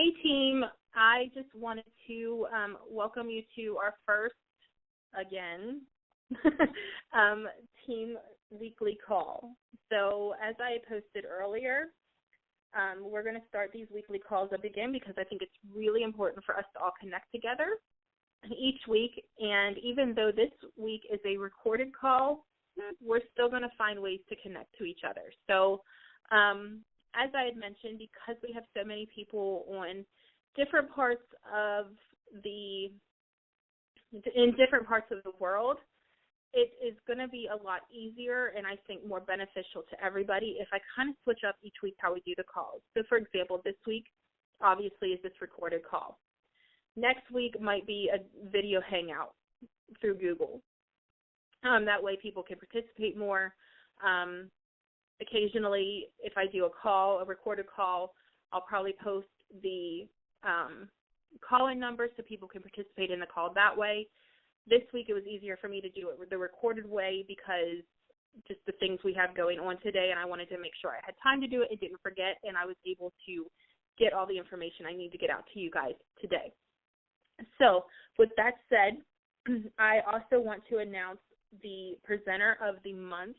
Hey, team. I just wanted to welcome you to our first, again, team weekly call. So as I posted earlier, we're going to start these weekly calls up again because I think it's really important for us to all connect together each week. And even though this week is a recorded call, we're still going to find ways to connect to each other. So as I had mentioned, because we have so many people on different parts of in different parts of the world, it is going to be a lot easier and I think more beneficial to everybody if I kind of switch up each week how we do the calls. So, for example, this week obviously is this recorded call. Next week might be a video hangout through Google. That way people can participate more. Occasionally, if I do a recorded call, I'll probably post the call-in number so people can participate in the call that way. This week it was easier for me to do it the recorded way because just the things we have going on today, and I wanted to make sure I had time to do it and didn't forget, and I was able to get all the information I need to get out to you guys today. So with that said, I also want to announce the presenter of the month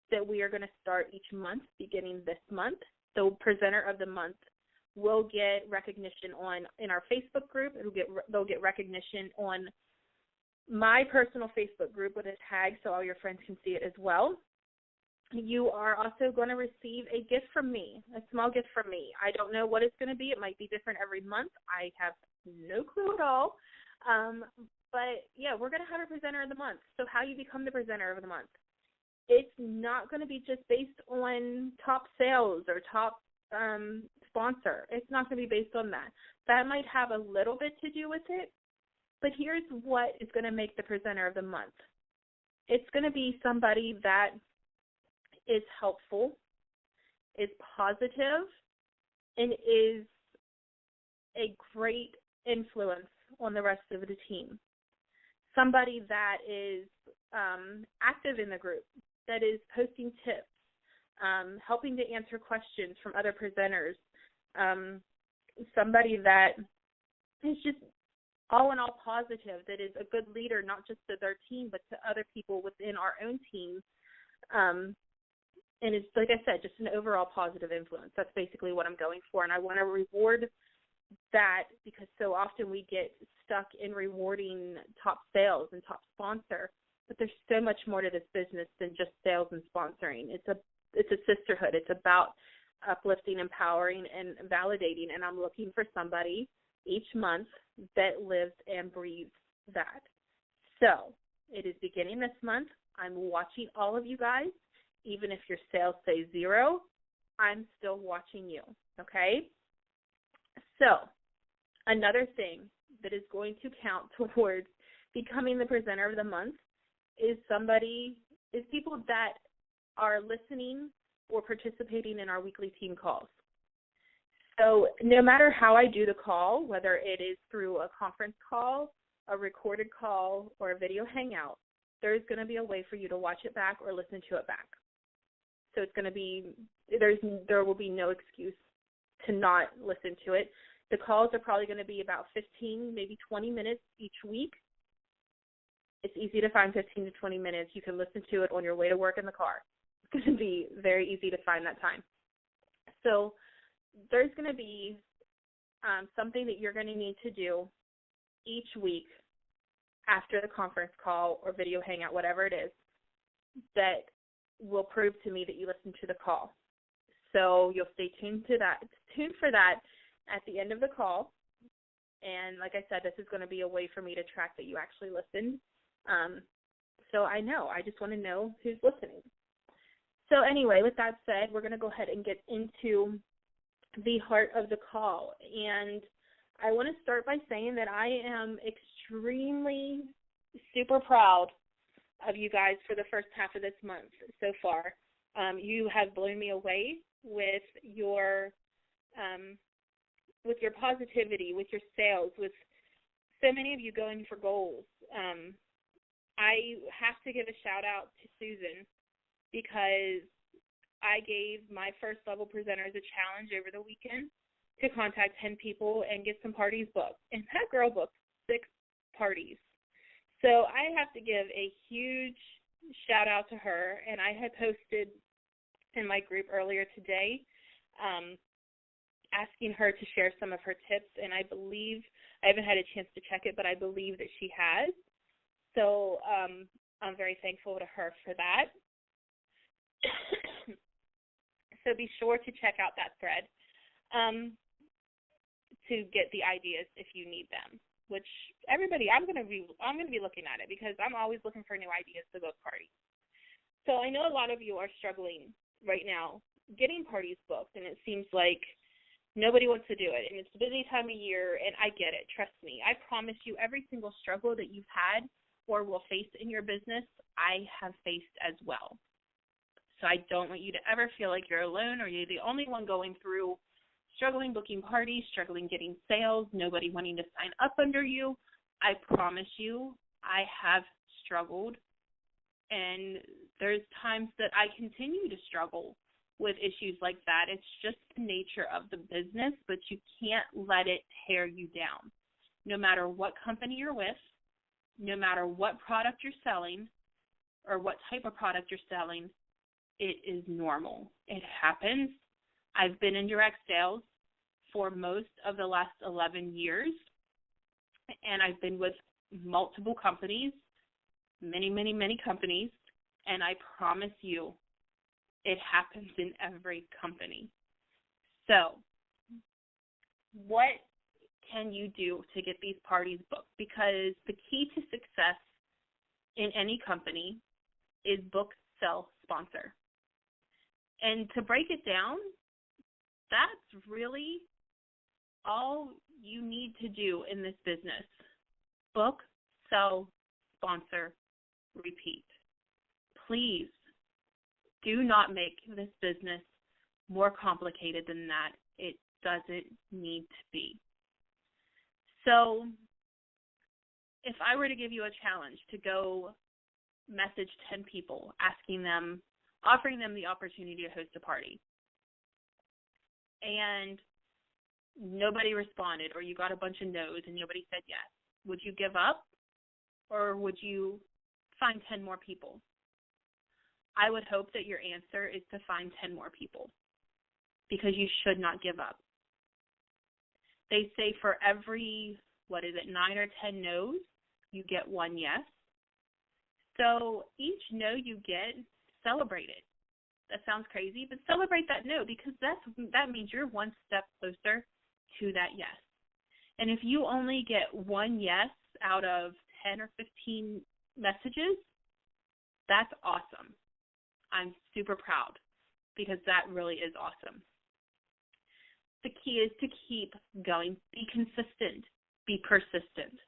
that we are going to start each month beginning this month. The presenter of the month will get recognition in our Facebook group. They'll get recognition on my personal Facebook group with a tag so all your friends can see it as well. You are also going to receive a gift from me, a small gift from me. I don't know what it's going to be. It might be different every month. I have no clue at all. But, yeah, we're going to have a presenter of the month. So how you become the presenter of the month. It's not going to be just based on top sales or top sponsor. It's not going to be based on that. That might have a little bit to do with it, but here's what is going to make the presenter of the month. It's going to be somebody that is helpful, is positive, and is a great influence on the rest of the team. Somebody that is active in the group, that is posting tips, helping to answer questions from other presenters, somebody that is just all in all positive, that is a good leader, not just to their team, but to other people within our own team. And it's, like I said, just an overall positive influence. That's basically what I'm going for, and I want to reward that because so often we get stuck in rewarding top sales and top sponsor, but there's so much more to this business than just sales and sponsoring. It's a sisterhood. It's about uplifting, empowering, and validating, and I'm looking for somebody each month that lives and breathes that. So it is beginning this month. I'm watching all of you guys. Even if your sales say 0, I'm still watching you, okay? So another thing that is going to count towards becoming the presenter of the month is people that are listening or participating in our weekly team calls. So no matter how I do the call, whether it is through a conference call, a recorded call, or a video hangout, there's going to be a way for you to watch it back or listen to it back. So it's going to be, there will be no excuse to not listen to it. The calls are probably going to be about 15, maybe 20 minutes each week. It's easy to find 15 to 20 minutes. You can listen to it on your way to work in the car. It's going to be very easy to find that time. So there's going to be something that you're going to need to do each week after the conference call or video hangout, whatever it is, that will prove to me that you listened to the call. So you'll stay tuned for that at the end of the call. And like I said, this is going to be a way for me to track that you actually listened. So I just want to know who's listening. So anyway, with that said, we're going to go ahead and get into the heart of the call. And I want to start by saying that I am extremely super proud of you guys for the first half of this month so far. You have blown me away with your positivity, with your sales, with so many of you going for goals. I have to give a shout out to Susan because I gave my first level presenters a challenge over the weekend to contact 10 people and get some parties booked. And that girl booked 6 parties. So I have to give a huge shout out to her. And I had posted in my group earlier today asking her to share some of her tips. And I believe, I haven't had a chance to check it, but I believe that she has. So I'm very thankful to her for that. So be sure to check out that thread to get the ideas if you need them. Which everybody, I'm gonna be looking at it because I'm always looking for new ideas to book parties. So I know a lot of you are struggling right now getting parties booked, and it seems like nobody wants to do it, and it's a busy time of year, and I get it. Trust me. I promise you, every single struggle that you've had or will face in your business, I have faced as well. So I don't want you to ever feel like you're alone or you're the only one going through struggling booking parties, struggling getting sales, nobody wanting to sign up under you. I promise you, I have struggled, and there's times that I continue to struggle with issues like that. It's just the nature of the business, but you can't let it tear you down. No matter what company you're with, no matter what product you're selling or what type of product you're selling, it is normal. It happens. I've been in direct sales for most of the last 11 years, and I've been with multiple companies, many, many, many companies, and I promise you it happens in every company. So what can you do to get these parties booked? Because the key to success in any company is book, sell, sponsor. And to break it down, that's really all you need to do in this business. Book, sell, sponsor, repeat. Please do not make this business more complicated than that. It doesn't need to be. So if I were to give you a challenge to go message 10 people, offering them the opportunity to host a party, and nobody responded, or you got a bunch of no's and nobody said yes, would you give up, or would you find 10 more people? I would hope that your answer is to find 10 more people, because you should not give up. They say for every, 9 or 10 no's, you get 1 yes. So each no you get, celebrate it. That sounds crazy, but celebrate that no, because that means you're one step closer to that yes. And if you only get 1 yes out of 10 or 15 messages, that's awesome. I'm super proud, because that really is awesome. The key is to keep going. Be consistent. Be persistent.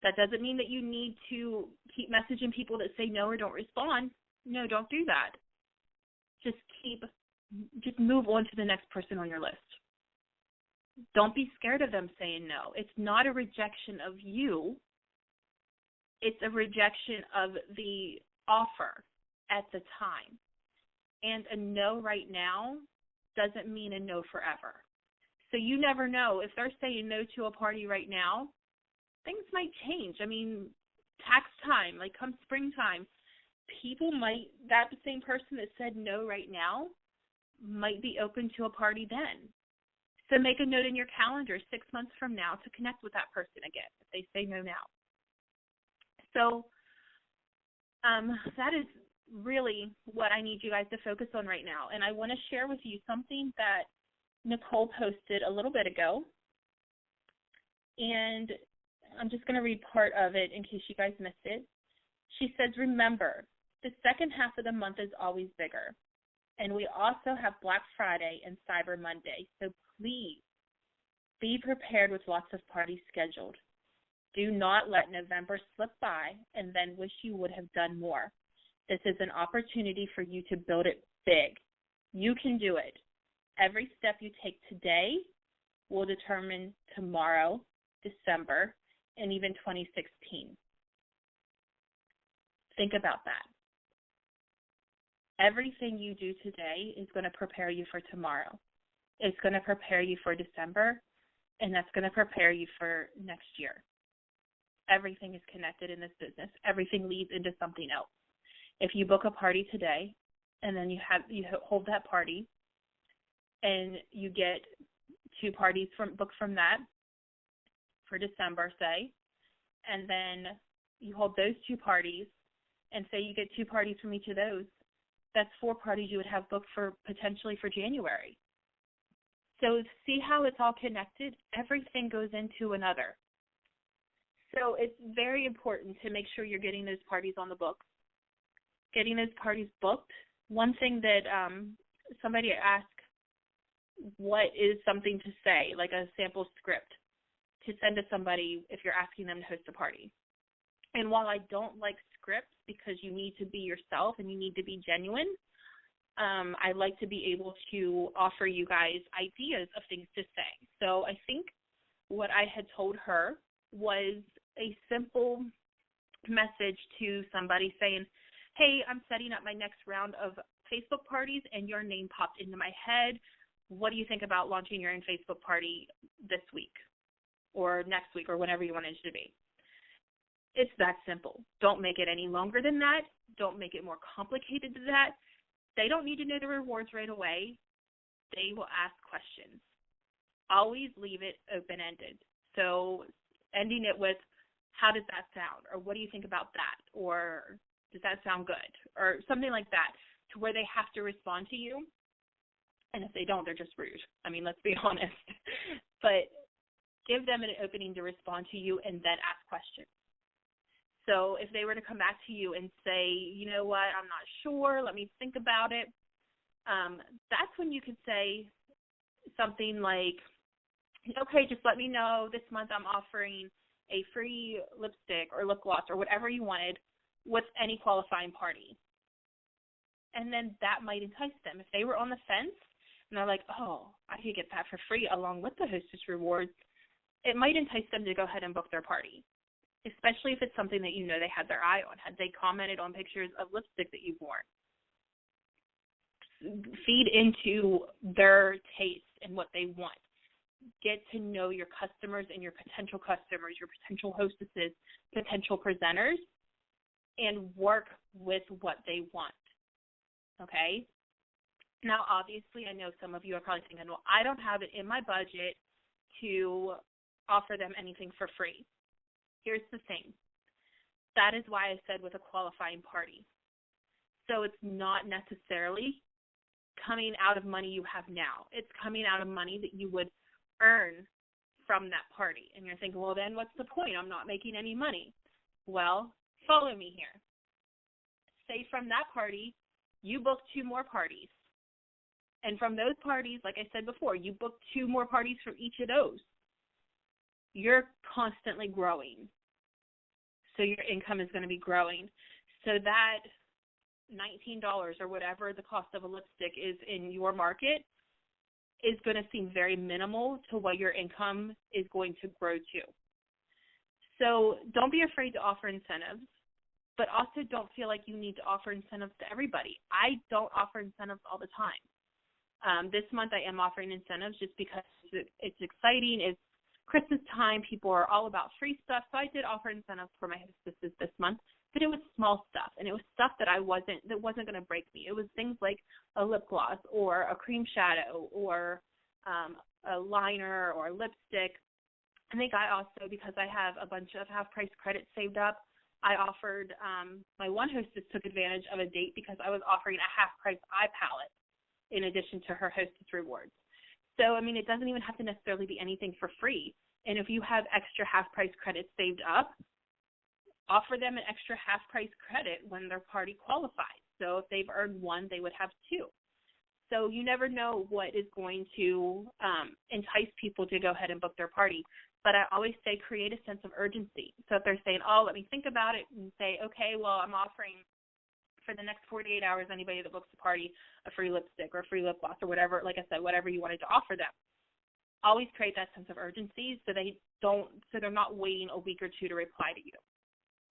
That doesn't mean that you need to keep messaging people that say no or don't respond. No, don't do that. Just move on to the next person on your list. Don't be scared of them saying no. It's not a rejection of you. It's a rejection of the offer at the time. And a no right now doesn't mean a no forever. So you never know. If they're saying no to a party right now, things might change. I mean, tax time, like come springtime, that same person that said no right now might be open to a party then. So make a note in your calendar 6 months from now to connect with that person again if they say no now. So that is really what I need you guys to focus on right now. And I want to share with you something that Nicole posted a little bit ago. And I'm just going to read part of it in case you guys missed it. She says, remember, the second half of the month is always bigger. And we also have Black Friday and Cyber Monday. So please be prepared with lots of parties scheduled. Do not let November slip by and then wish you would have done more. This is an opportunity for you to build it big. You can do it. Every step you take today will determine tomorrow, December, and even 2016. Think about that. Everything you do today is going to prepare you for tomorrow. It's going to prepare you for December, and that's going to prepare you for next year. Everything is connected in this business. Everything leads into something else. If you book a party today, and then you hold that party, and you get 2 parties booked from that for December, say, and then you hold those 2 parties, and say you get 2 parties from each of those, that's 4 parties you would have booked for potentially for January. So see how it's all connected? Everything goes into another. So it's very important to make sure you're getting those parties on the books, getting those parties booked. One thing that somebody asked, what is something to say, like a sample script to send to somebody if you're asking them to host a party. And while I don't like scripts because you need to be yourself and you need to be genuine, I like to be able to offer you guys ideas of things to say. So I think what I had told her was a simple message to somebody saying, hey, I'm setting up my next round of Facebook parties and your name popped into my head. What do you think about launching your own Facebook party this week or next week or whenever you want it to be? It's that simple. Don't make it any longer than that. Don't make it more complicated than that. They don't need to know the rewards right away. They will ask questions. Always leave it open-ended. So ending it with, how does that sound? Or what do you think about that? Or does that sound good? Or something like that, to where they have to respond to you. And if they don't, they're just rude. I mean, let's be honest. But give them an opening to respond to you and then ask questions. So if they were to come back to you and say, you know what, I'm not sure, let me think about it, that's when you could say something like, okay, just let me know this month I'm offering a free lipstick or lip gloss or whatever you wanted with any qualifying party. And then that might entice them. If they were on the fence and they're like, oh, I could get that for free along with the hostess rewards, it might entice them to go ahead and book their party, especially if it's something that you know they had their eye on. Had they commented on pictures of lipstick that you've worn? Feed into their taste and what they want. Get to know your customers and your potential customers, your potential hostesses, potential presenters, and work with what they want, okay? Now, obviously, I know some of you are probably thinking, well, I don't have it in my budget to offer them anything for free. Here's the thing. That is why I said with a qualifying party. So it's not necessarily coming out of money you have now. It's coming out of money that you would earn from that party. And you're thinking, well, then what's the point? I'm not making any money. Well, follow me here. Say from that party, you book 2 more parties. And from those parties, like I said before, you book 2 more parties for each of those. You're constantly growing. So your income is going to be growing. So that $19 or whatever the cost of a lipstick is in your market is going to seem very minimal to what your income is going to grow to. So don't be afraid to offer incentives, but also don't feel like you need to offer incentives to everybody. I don't offer incentives all the time. This month I am offering incentives just because it's exciting. It's Christmas time. People are all about free stuff. So I did offer incentives for my hostesses this month, but it was small stuff, and it was stuff that wasn't going to break me. It was things like a lip gloss or a cream shadow or a liner or a lipstick. I think I also, because I have a bunch of half-price credits saved up, I offered, my one hostess took advantage of a date because I was offering a half-price eye palette in addition to her hostess rewards. So, I mean, it doesn't even have to necessarily be anything for free. And if you have extra half-price credits saved up, offer them an extra half-price credit when their party qualifies. So if they've earned 1, they would have 2. So you never know what is going to entice people to go ahead and book their party. But I always say create a sense of urgency. So if they're saying, oh, let me think about it, and say, okay, well, I'm offering for the next 48 hours, anybody that books a party, a free lipstick or a free lip gloss or whatever, like I said, whatever you wanted to offer them. Always create that sense of urgency so they're not waiting a week or 2 to reply to you.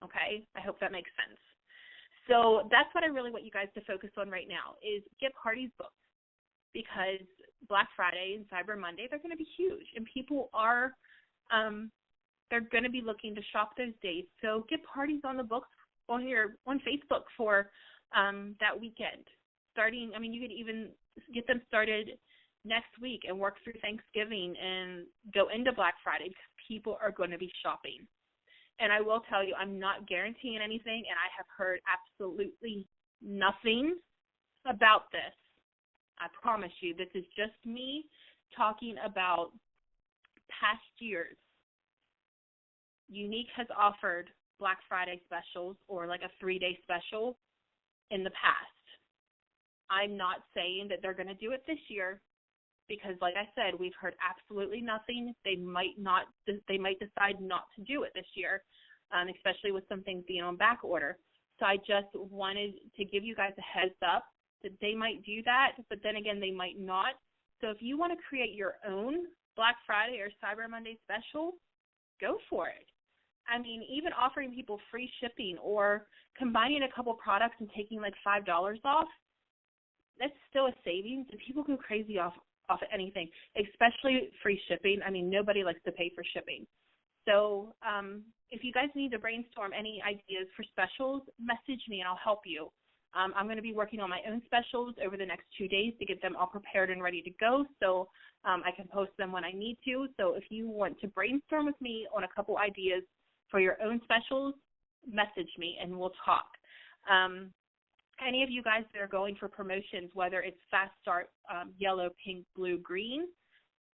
Okay? I hope that makes sense. So that's what I really want you guys to focus on right now is get parties booked, because Black Friday and Cyber Monday, they're going to be huge, and people are they're going to be looking to shop those days. So get parties on the books on Facebook for that weekend. You could even get them started next week and work through Thanksgiving and go into Black Friday, because people are going to be shopping. And I will tell you, I'm not guaranteeing anything, and I have heard absolutely nothing about this. I promise you, this is just me talking about past years. Younique has offered Black Friday specials or like a 3-day special in the past. I'm not saying that they're going to do it this year, because like I said, we've heard absolutely nothing. They might decide not to do it this year, especially with some things being on back order. So I just wanted to give you guys a heads up that they might do that, but then again, they might not. So if you want to create your own Black Friday or Cyber Monday special, go for it. I mean, even offering people free shipping or combining a couple products and taking like $5 off, that's still a savings, and people go crazy off of anything, especially free shipping. I mean, nobody likes to pay for shipping. So if you guys need to brainstorm any ideas for specials, message me and I'll help you. I'm going to be working on my own specials over the next 2 days to get them all prepared and ready to go, so I can post them when I need to. So if you want to brainstorm with me on a couple ideas for your own specials, message me and we'll talk. Any of you guys that are going for promotions, whether it's Fast Start, yellow, pink, blue, green,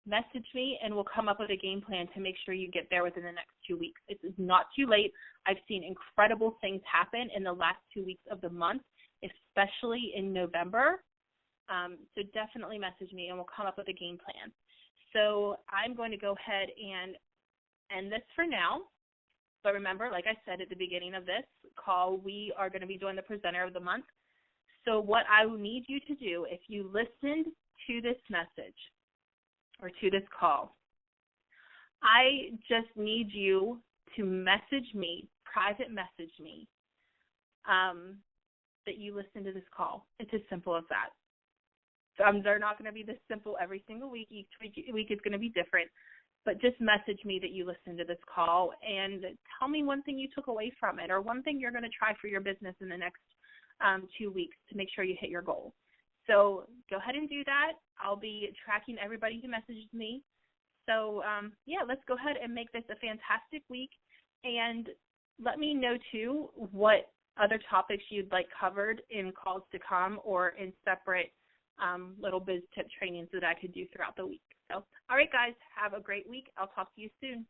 message me and we'll come up with a game plan to make sure you get there within the next 2 weeks. It is not too late. I've seen incredible things happen in the last 2 weeks of the month, especially in November. So definitely message me and we'll come up with a game plan. So I'm going to go ahead and end this for now. But remember, like I said at the beginning of this call, we are going to be doing the presenter of the month. So what I will need you to do, if you listened to this message or to this call, I just need you to message me, private message me, that you listened to this call. It's as simple as that. They're not going to be this simple every single week. Each week is going to be different. But just message me that you listened to this call and tell me one thing you took away from it or one thing you're going to try for your business in the next 2 weeks to make sure you hit your goal. So go ahead and do that. I'll be tracking everybody who messages me. So, let's go ahead and make this a fantastic week. And let me know, too, what other topics you'd like covered in calls to come or in separate little biz tip trainings that I could do throughout the week. So, all right, guys, have a great week. I'll talk to you soon.